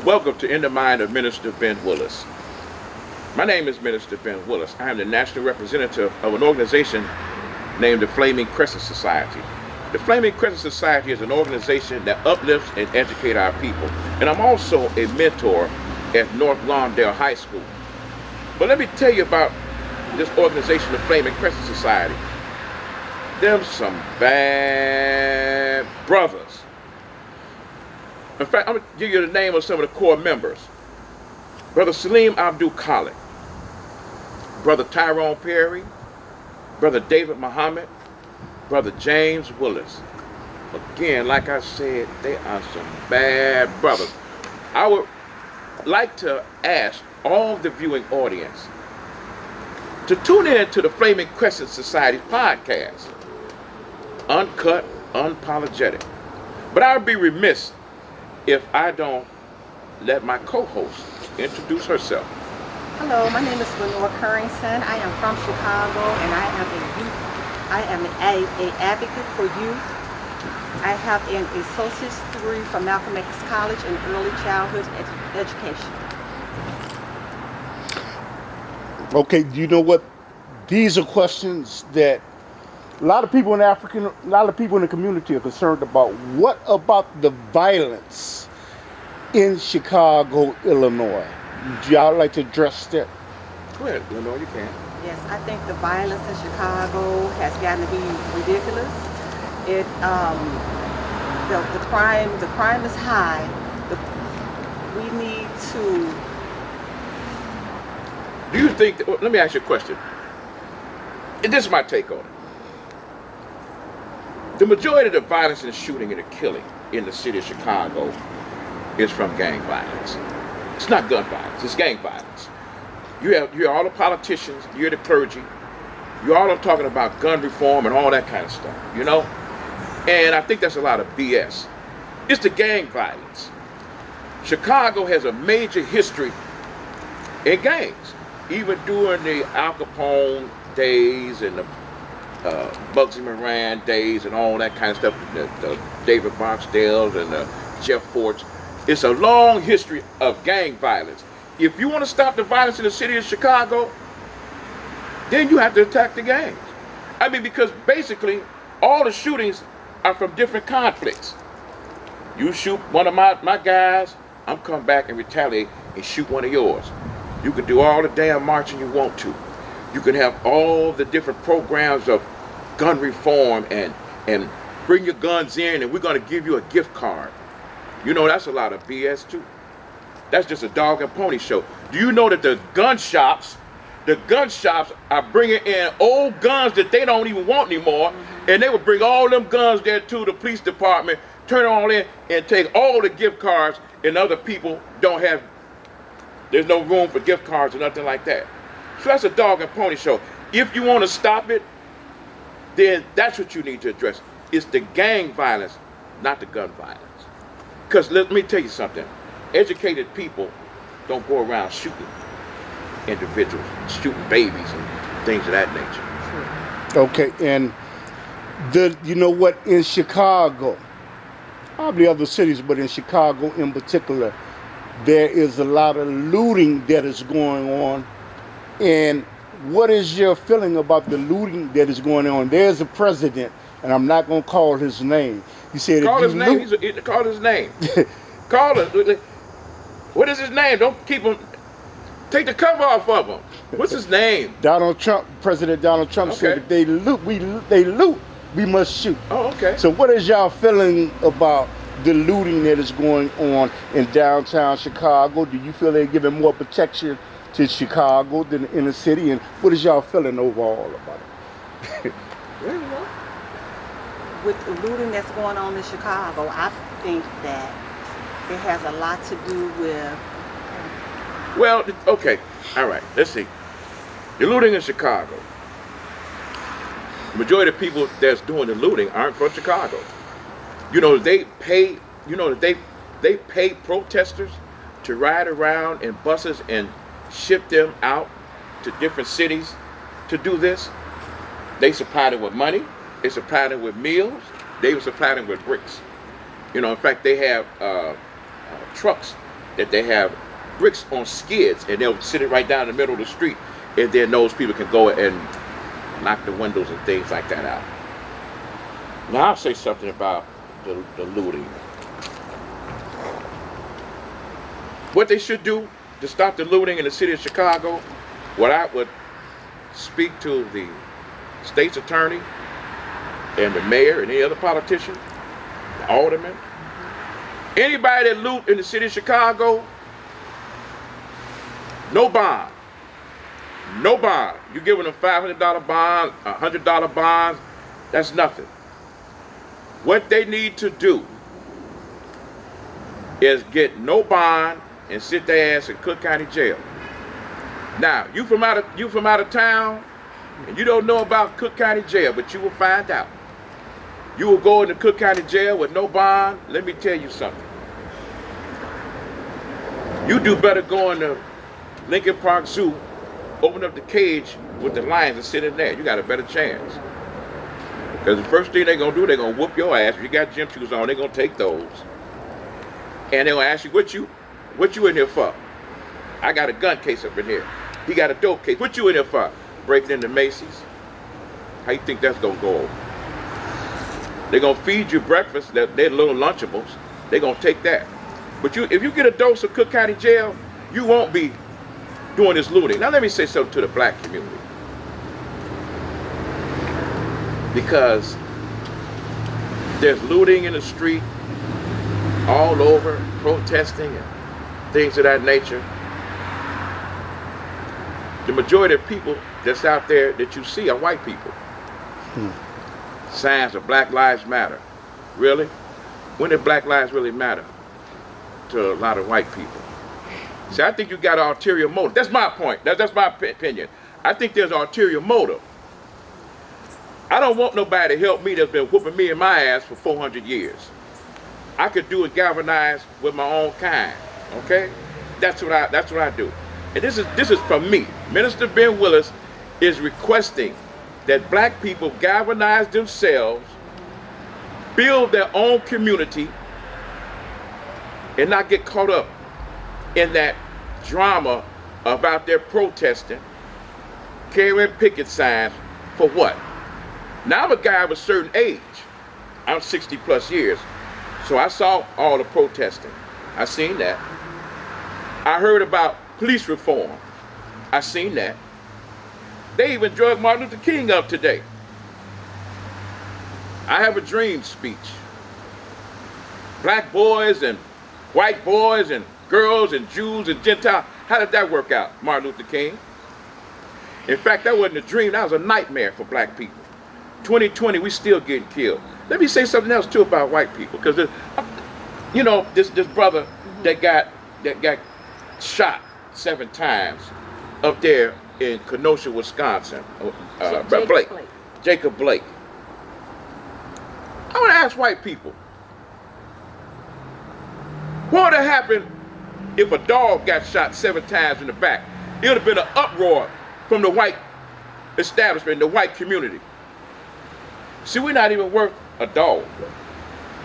Welcome to In the Mind of Minister Ben Willis. My name is Minister Ben Willis. I am the national representative of an organization named the Flaming Crescent Society. The Flaming Crescent Society is an organization that uplifts and educates our people. And I'm also a mentor at North Lawndale High School. But let me tell you about this organization, the Flaming Crescent Society. Them some bad brothers. In fact, I'm going to give you the name of some of the core members. Brother Salim Abdul Khalid, Brother Tyrone Perry, Brother David Muhammad, Brother James Willis. Again, like I said, they are some bad brothers. I would like to ask all the viewing audience to tune in to the Flaming Crescent Society's podcast. Uncut, unapologetic. But I would be remiss if I don't let my co-host introduce herself. Hello, my name is Lenore Curington. I am from Chicago and I am an advocate for youth. I have an associate's degree from Malcolm X College in early childhood education. Okay, you know what? These are questions that a lot of people in the community are concerned about. What about the violence in Chicago, Illinois? Would y'all like to address that? Go ahead, Lenore, you can. Yes, I think the violence in Chicago has gotten to be ridiculous. The crime is high. We need to. Do you think, let me ask you a question. And this is my take on it. The majority of the violence and shooting and the killing in the city of Chicago is from gang violence. It's not gun violence, it's gang violence. You're all the politicians, you're the clergy, you're all talking about gun reform and all that kind of stuff, you know? And I think that's a lot of BS. It's the gang violence. Chicago has a major history in gangs. Even during the Al Capone days and the Bugsy Moran days and all that kind of stuff, the David Barksdales and the Jeff Forts. It's a long history of gang violence. If you want to stop the violence in the city of Chicago, then you have to attack the gangs. I mean, because basically all the shootings are from different conflicts. You shoot one of my guys, I'm coming back and retaliate and shoot one of yours. You can do all the damn marching you want to. You can have all the different programs of gun reform and bring your guns in and we're going to give you a gift card. You know, that's a lot of BS too. That's just a dog and pony show. Do you know that the gun shops are bringing in old guns that they don't even want anymore, and they will bring all them guns there to the police department, turn it all in, and take all the gift cards, and other people don't have, there's no room for gift cards or nothing like that. So that's a dog and pony show. If you want to stop it, then that's what you need to address. It's the gang violence, not the gun violence. Because let me tell you something. Educated people don't go around shooting individuals, shooting babies and things of that nature. Okay, and you know what, in Chicago, probably other cities, but in Chicago in particular, there is a lot of looting that is going on. And what is your feeling about the looting that is going on? There's a president, and I'm not going to call his name. He said, call his name. Call his name. Call it. What is his name? Don't keep him. Take the cover off of him. What's his name? Donald Trump. President Donald Trump said, if they loot, we must shoot. Oh, okay. So what is y'all feeling about the looting that is going on in downtown Chicago? Do you feel they're giving more protection to Chicago than in the city? And what is y'all feeling overall about it? With the looting that's going on in Chicago, I think that it has a lot to do with... Well, okay, all right, let's see. The looting in Chicago. The majority of people that's doing the looting aren't from Chicago. You know, they pay protesters to ride around in buses and ship them out to different cities to do this. They supply them with money. They supply them with meals. They supply them with bricks. You know, in fact, they have trucks that they have bricks on skids, and they'll sit it right down in the middle of the street, and then those people can go and knock the windows and things like that out. Now I'll say something about the looting. What they should do to stop the looting in the city of Chicago, what I would speak to the state's attorney and the mayor and any other politician, the alderman, anybody that loot in the city of Chicago, no bond. No bond. You're giving them $500 bonds, $100 bonds, that's nothing. What they need to do is get no bond and sit their ass in Cook County Jail. Now, you from out of town, and you don't know about Cook County Jail, but you will find out. You will go into Cook County Jail with no bond. Let me tell you something. You do better going to Lincoln Park Zoo, open up the cage with the lions and sit in there. You got a better chance. Because the first thing they're going to do, they're going to whoop your ass. If you got gym shoes on, they're going to take those. And they're going to ask you, what you in here for? I got a gun case up in here. He got a dope case. What you in here for? Breaking into Macy's? How you think that's going to go over? They're going to feed you breakfast, they're little Lunchables. They're going to take that. But if you get a dose of Cook County Jail, you won't be doing this looting. Now let me say something to the black community. Because there's looting in the street all over, protesting and things of that nature. The majority of people that's out there that you see are white people. Signs of Black Lives Matter. Really? When did Black lives really matter to a lot of white people? See, I think you got an ulterior motive. That's my point. That's my opinion. I think there's an ulterior motive. I don't want nobody to help me that's been whooping me in my ass for 400 years. I could do it galvanized with my own kind. Okay? That's what I do. And this is from me. Minister Ben Willis is requesting that black people galvanize themselves, build their own community, and not get caught up in that drama of out there protesting, carrying picket signs for what? Now I'm a guy of a certain age. I'm 60 plus years. So I saw all the protesting. I seen that. I heard about police reform. I seen that. They even drug Martin Luther King up today. I have a dream speech. Black boys and white boys and girls and Jews and Gentiles. How did that work out, Martin Luther King? In fact, that wasn't a dream. That was a nightmare for black people. 2020, we still getting killed. Let me say something else too about white people, because you know this brother that got shot 7 times up there in Kenosha, Wisconsin, Jacob Blake. I want to ask white people, what would have happened if a dog got shot 7 times in the back? It would have been an uproar from the white establishment, the white community. See, we're not even worth a dog.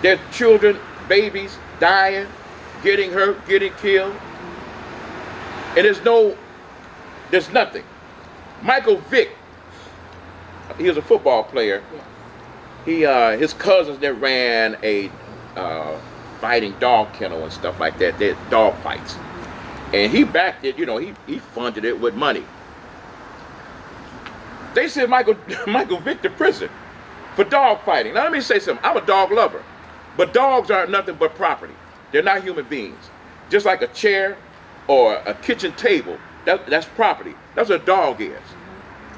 There's children, babies dying, getting hurt, getting killed. And there's nothing. Michael Vick, he was a football player. Yes. His cousins that ran a fighting dog kennel and stuff like that. They're dog fights. And he backed it, he funded it with money. They sent Michael Vick to prison for dog fighting. Now let me say something. I'm a dog lover. But dogs aren't nothing but property. They're not human beings. Just like a chair or a kitchen table, that's property. That's what a dog is.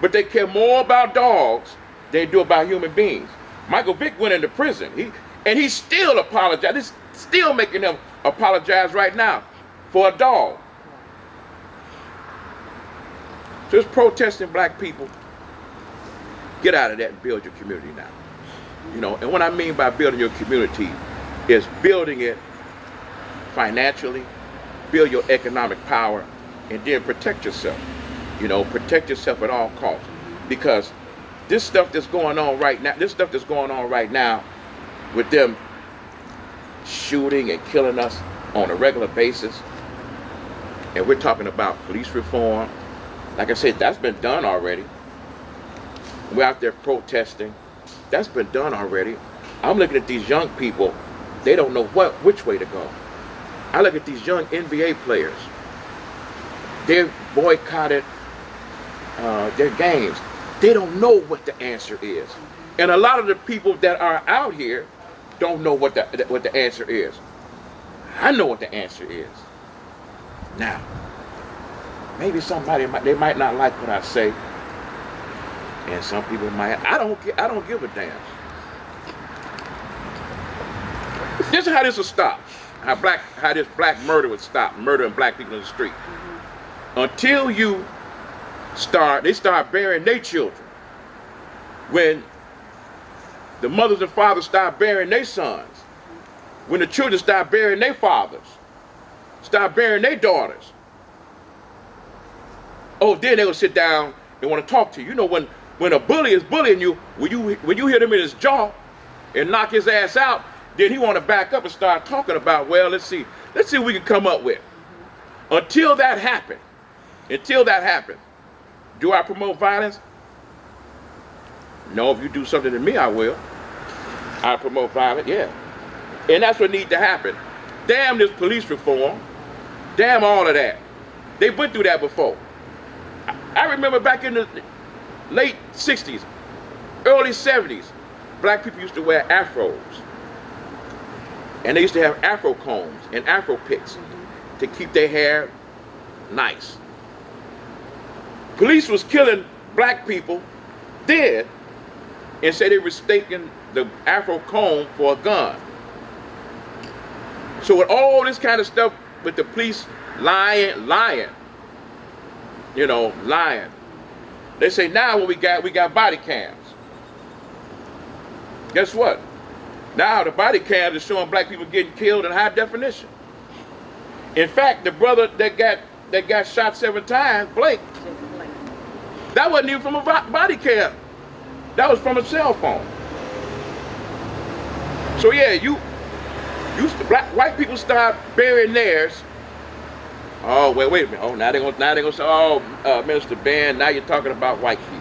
But they care more about dogs than they do about human beings. Michael Vick went into prison. He still apologized. He's still making them apologize right now for a dog. Just protesting black people. Get out of that and build your community now. And what I mean by building your community is building it financially, build your economic power, and then protect yourself. Protect yourself at all costs. Because this stuff that's going on right now, with them shooting and killing us on a regular basis, And we're talking about police reform. Like I said, that's been done already. We're out there protesting. That's been done already. I'm looking at these young people. They don't know which way to go. I look at these young NBA players. They're boycotted their games. They don't know what the answer is. And a lot of the people that are out here don't know what the answer is. I know what the answer is. Now, maybe they might not like what I say, and some people might. I don't give a damn. This is how this will stop. How this black murder would stop, murdering black people in the street. Until they start burying their children. When the mothers and fathers start burying their sons. When the children start burying their fathers. Start burying their daughters. Oh, then they will sit down and want to talk to you. You know, when a bully is bullying you, when you hit him in his jaw and knock his ass out, then he want to back up and start talking about, well, let's see what we can come up with. Until that happens, do I promote violence? No, if you do something to me, I will. I promote violence, yeah. And that's what needs to happen. Damn this police reform. Damn all of that. They went through that before. I remember back in the late 60s, early 70s, black people used to wear afros. And they used to have afro combs and afro picks to keep their hair nice. Police was killing black people dead and said they were mistaking the afro comb for a gun. So with all this kind of stuff, with the police lying, they say now what we got body cams. Guess what? Now the body cams is showing black people getting killed in high definition. In fact, the brother that got shot 7 times, Blake, that wasn't even from a body cam. That was from a cell phone. So yeah, white people start burying theirs. Oh wait a minute. Oh now they're gonna say, oh Minister Ben, now you're talking about white people.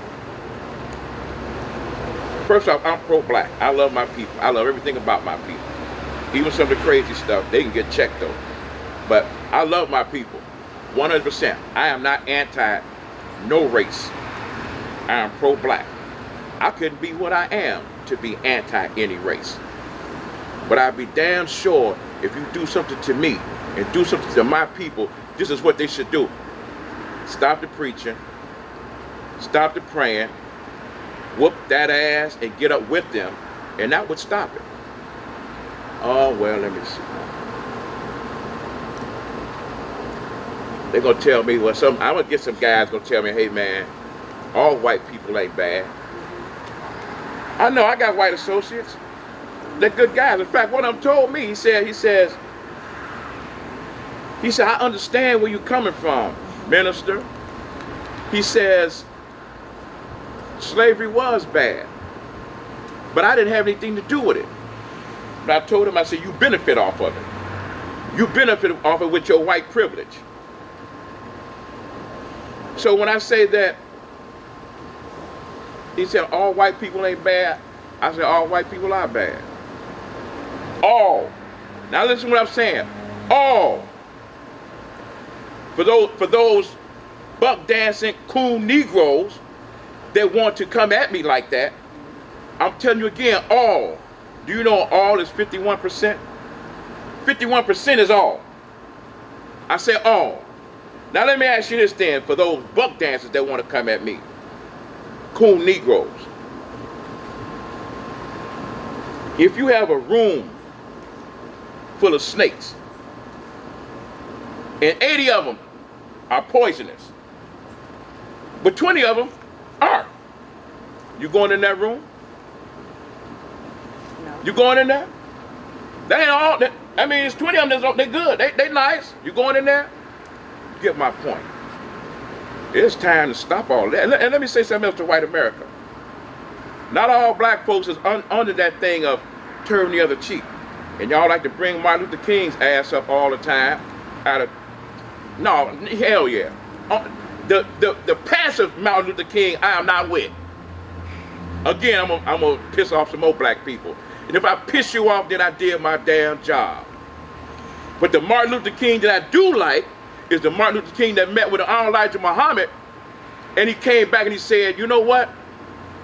First off, I'm pro-black. I love my people. I love everything about my people. Even some of the crazy stuff, they can get checked though. But I love my people, 100%. I am not anti no race. I am pro-black. I couldn't be what I am to be anti any race. But I'd be damn sure if you do something to me and do something to my people, this is what they should do. Stop the preaching, stop the praying, whoop that ass and get up with them, and that would stop it. Oh, well, let me see. They're going to tell me, I'm going to get some guys going to tell me, hey man, all white people ain't bad. I know, I got white associates. They're good guys. In fact, one of them told me, he said, I understand where you're coming from, Minister. He says, slavery was bad, but I didn't have anything to do with it. But I told him, I said, you benefit off of it. You benefit off it with your white privilege. So when I say that, he said, all white people ain't bad, I said, all white people are bad. All. Now listen to what I'm saying. All. For those buck dancing cool Negroes that want to come at me like that, I'm telling you again, all. Do you know all is 51%? 51% is all. I said all. Now let me ask you this then, for those buck dancers that want to come at me. Cool Negroes. If you have a room full of snakes, and 80 of them are poisonous, but 20 of them aren't, you going in that room? No. You going in there? They ain't all that. I mean, it's 20 of them. They're good. They nice. You going in there? You get my point. It's time to stop all that. And let me say something else to white America. Not all black folks is under that thing of turn the other cheek. And y'all like to bring Martin Luther King's ass up all the time out of No, hell yeah. The passive Martin Luther King, I am not with. Again, I'm gonna piss off some more black people. And if I piss you off, then I did my damn job. But the Martin Luther King that I do like is the Martin Luther King that met with Elijah Muhammad, and he came back and he said, you know what?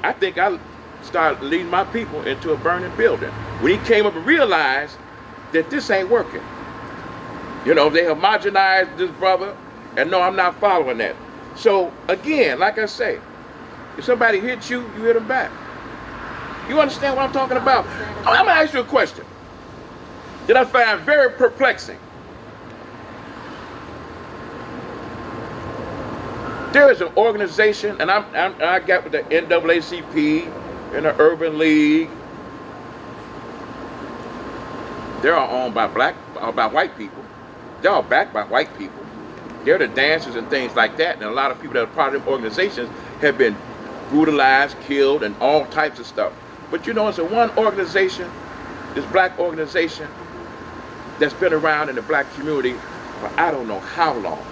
I think I started leading my people into a burning building. When he came up and realized that this ain't working. You know, they homogenized this brother, and no, I'm not following that. So again, like I say, if somebody hits you, you hit them back. You understand what I'm talking about? I'm gonna ask you a question that I find very perplexing. There is an organization, and I got with the NAACP and the Urban League. They're all owned by white people. They're all backed by white people. They're the dancers and things like that, and a lot of people that are part of them organizations have been brutalized, killed, and all types of stuff. But you know, it's a one organization, this black organization, that's been around in the black community for I don't know how long.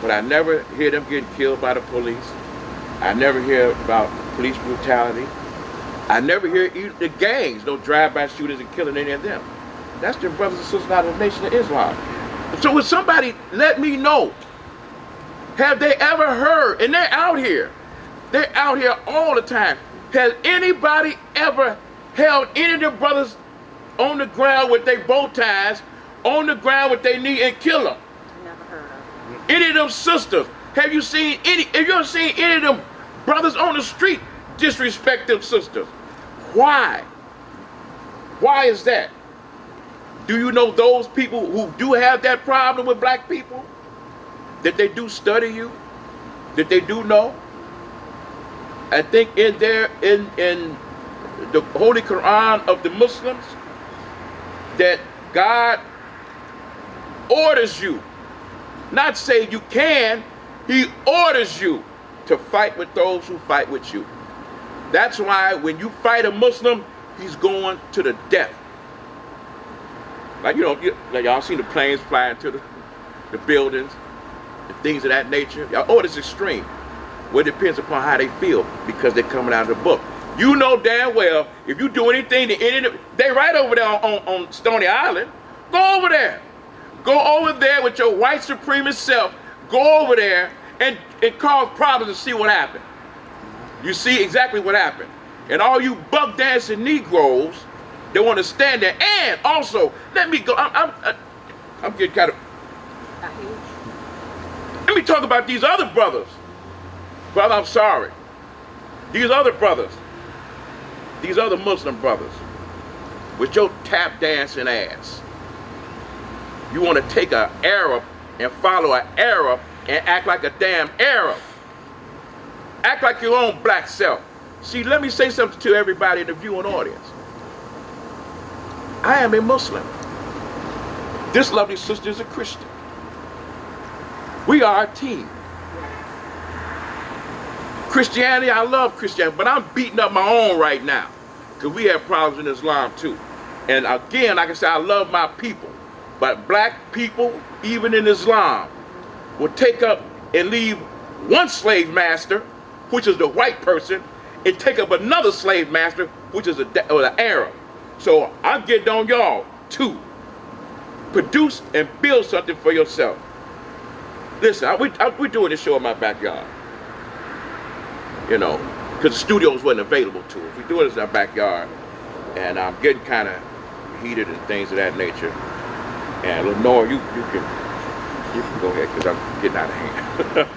But I never hear them getting killed by the police. I never hear about police brutality. I never hear the gangs, no drive-by shooters and killing any of them. That's their brothers and sisters out of the Nation of Islam. So would somebody let me know, have they ever heard, and they're out here all the time, has anybody ever held any of their brothers on the ground with their bow ties, on the ground with their knee and kill them? Never heard of it. Any of them sisters, have you ever seen any of them brothers on the street disrespect them sisters? Why? Why is that? Do you know those people who do have that problem with black people? That they do study you? That they do know? I think in the Holy Quran of the Muslims, that God orders you, not say you can, he orders you to fight with those who fight with you. That's why when you fight a Muslim, he's going to the death. Like, you know, like y'all seen the planes flying to the buildings and things of that nature. Oh, it's extreme. Well, it depends upon how they feel because they're coming out of the book. You know damn well, if you do anything to any of them, they right over there on Stony Island. Go over there. Go over there with your white supremacist self. Go over there and cause problems and see what happened. You see exactly what happened. And all you buck dancing Negroes, they want to stand there. And also, let me go. I'm getting kind of. Let me talk about these other brothers. Brother, I'm sorry. These other brothers, these other Muslim brothers, with your tap dancing ass. You want to take an Arab and follow an Arab and act like a damn Arab. Act like your own black self. See, let me say something to everybody in the viewing audience. I am a Muslim. This lovely sister is a Christian. We are a team. Christianity, I love Christianity, but I'm beating up my own right now because we have problems in Islam too. And again, like I said, I love my people, but black people, even in Islam, will take up and leave one slave master, which is the white person, and take up another slave master, which is the Arab. So I'm getting on y'all to produce and build something for yourself. Listen, we're doing this show in my backyard. You know, because the studios wasn't available to us. We do it in our backyard, and I'm getting kind of heated and things of that nature. And Lenore, you can go ahead because I'm getting out of hand.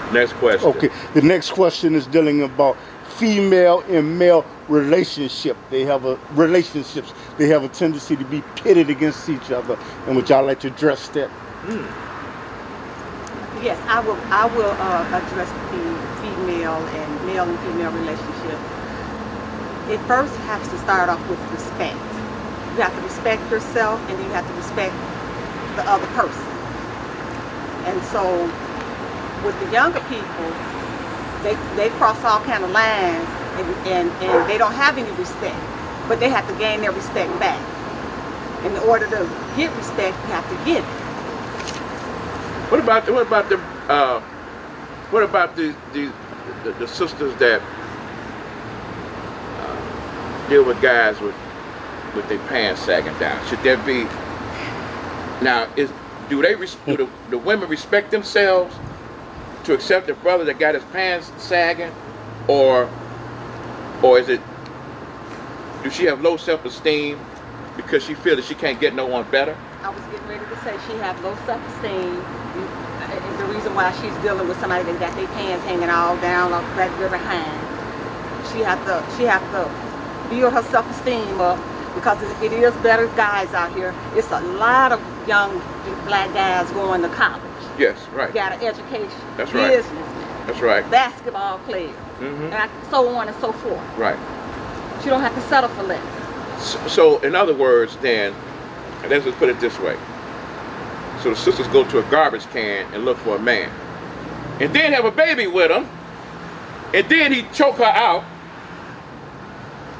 Okay. Next question. Okay, the next question is dealing about female and male relationship. They have relationships. They have a tendency to be pitted against each other. And would y'all like to address that? Yes, I will address the male and female relationship. It first has to start off with respect. You have to respect yourself, and then you have to respect the other person. And so with the younger people, they cross all kind of lines, and they don't have any respect, but they have to gain their respect back. In order to get respect, you have to give it. What about the sisters that deal with guys with their pants sagging down? Should there be now? Do the women respect themselves to accept a brother that got his pants sagging, or is it? Do she have low self-esteem because she feels that she can't get no one better? I was getting ready to say she has low self-esteem. The reason why she's dealing with somebody that got their pants hanging all down or back behind. She have to build her self-esteem up, because it is better guys out here. It's a lot of young black guys going to college. Yes, right. Got an education. That's right. Businessmen. That's right. Basketball players. Mm-hmm. And so on and so forth. Right. She don't have to settle for less. So in other words, then, let's just put it this way. So the sisters go to a garbage can and look for a man, and then have a baby with him, and then he choke her out,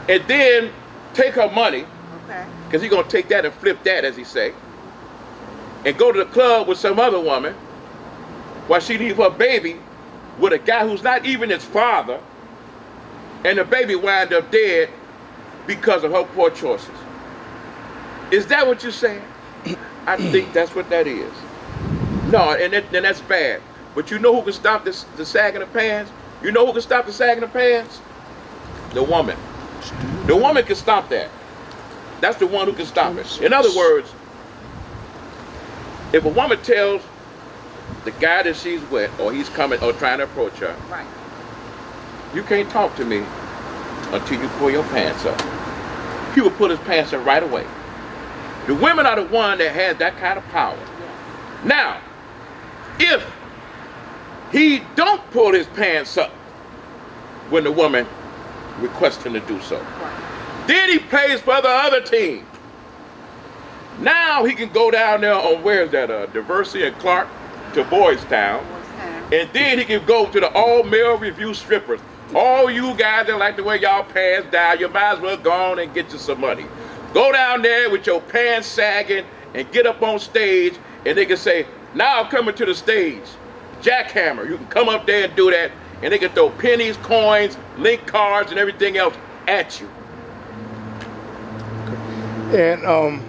and then take her money, Okay. because he's gonna take that and flip that, as he say, and go to the club with some other woman, while she leave her baby with a guy who's not even his father, and the baby wind up dead because of her poor choices. Is that what you're saying? I think that's what that is. No, and that's bad. But you know who can stop the sagging of pants? You know who can stop the sagging of pants? The woman. The woman can stop that. That's the one who can stop it. In other words, if a woman tells the guy that she's with, or he's coming or trying to approach her, Right. you can't talk to me until you pull your pants up. He will pull his pants up right away. The women are the one that has that kind of power. Yes. Now, if he don't pull his pants up when the woman requests him to do so, Right. then he plays for the other team. Now he can go down there on, where's that, Diversity and Clark to Boys Town, and then he can go to the all-male review strippers. All you guys that like to wear y'all pants down, you might as well go on and get you some money. Go down there with your pants sagging and get up on stage, and they can say, now I'm coming to the stage. Jackhammer, you can come up there and do that, and they can throw pennies, coins, link cards, and everything else at you. And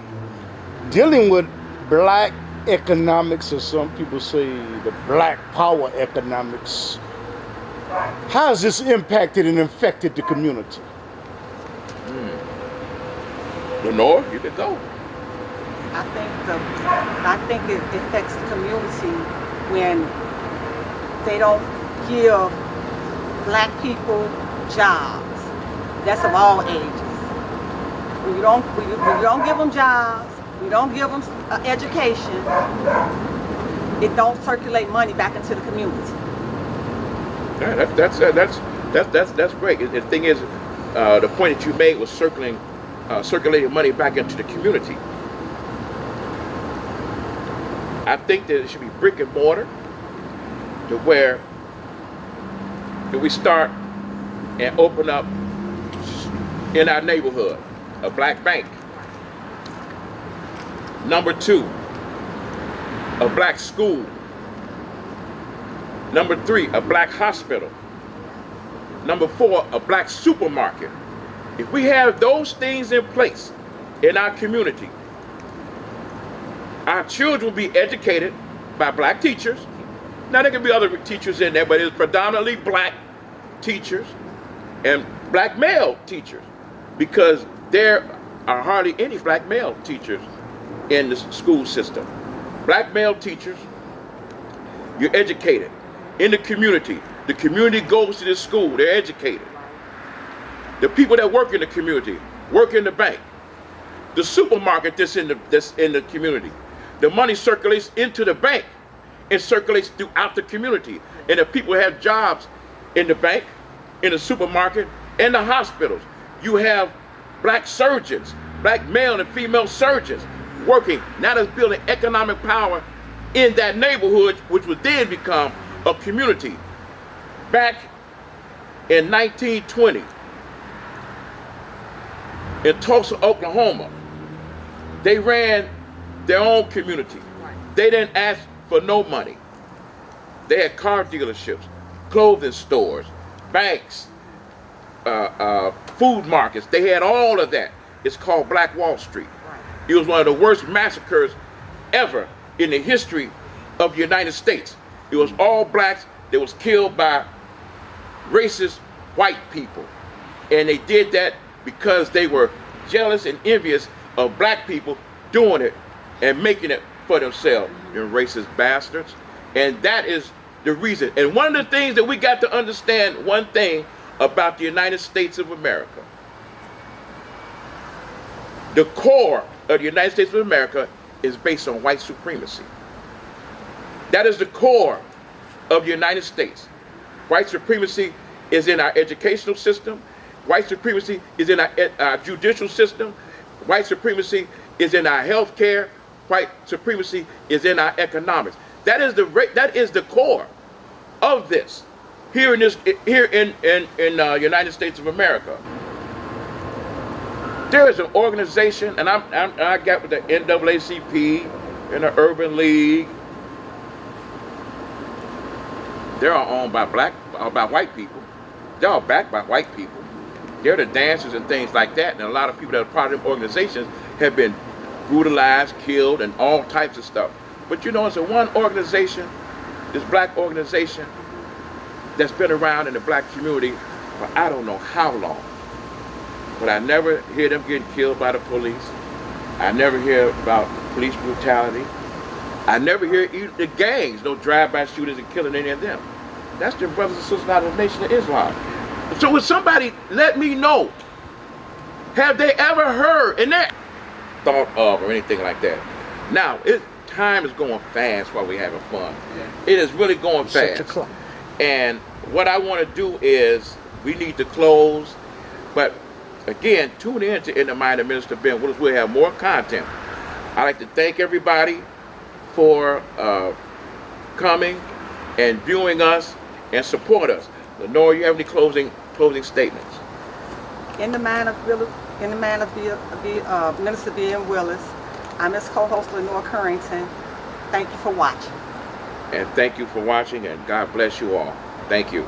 dealing with black economics, or some people say the black power economics, how has this impacted and affected the community? Lenore, you can go. I think it affects the community when they don't give black people jobs. That's of all ages. When you don't give them jobs, you don't give them education, it don't circulate money back into the community. Yeah, that's great. The thing is, the point that you made was circulating money back into the community. I think that it should be brick and mortar, to where we start and open up in our neighborhood a black bank. Number 2, a black school. Number 3, a black hospital. Number 4, a black supermarket. If we have those things in place in our community, our children will be educated by black teachers. Now there can be other teachers in there, but it's predominantly black teachers and black male teachers, because there are hardly any black male teachers in the school system. Black male teachers, you're educated in the community. The community goes to this school, they're educated. The people that work in the community work in the bank. The supermarket that's in the community. The money circulates into the bank and circulates throughout the community. And the people have jobs in the bank, in the supermarket, and the hospitals. You have black surgeons, black male and female surgeons working. Now that's building economic power in that neighborhood, which would then become a community. Back in 1920, in Tulsa, Oklahoma, They ran their own community. They didn't ask for no money. They had car dealerships, clothing stores, banks, food markets. They had all of that. It's called Black Wall Street. It was one of the worst massacres ever in the history of the United States. It was all blacks that was killed by racist white people. And they did that because they were jealous and envious of black people doing it and making it for themselves. You racist bastards. And that is the reason. And one of the things that we got to understand, one thing about the United States of America. The core of the United States of America is based on white supremacy. That is the core of the United States. White supremacy is in our educational system. White supremacy is in our judicial system. White supremacy is in our health care. White supremacy is in our economics. That is the core of this here in the United States of America. There is an organization, and I got with the NAACP and the Urban League. They're all owned by white people. They're all backed by white people. They're the dancers and things like that, and a lot of people that are part of them organizations have been brutalized, killed, and all types of stuff. But you know, it's a one organization, this black organization, that's been around in the black community for I don't know how long. But I never hear them getting killed by the police. I never hear about police brutality. I never hear even the gangs, no drive-by shooters and killing any of them. That's their brothers and sisters out of the Nation of Islam. So would somebody let me know, have they ever heard and that thought of or anything like that? Now, time is going fast while we're having fun. It is really going fast. And what I want to do is, we need to close, but again, tune in to In the Mind of Minister Ben Willis. We'll have more content. I'd like to thank everybody for coming and viewing us and support us. Lenore, you have any closing statements? In the mind of Minister Ben Willis, I'm his co-host Lenore Curington. Thank you for watching. And thank you for watching, and God bless you all. Thank you.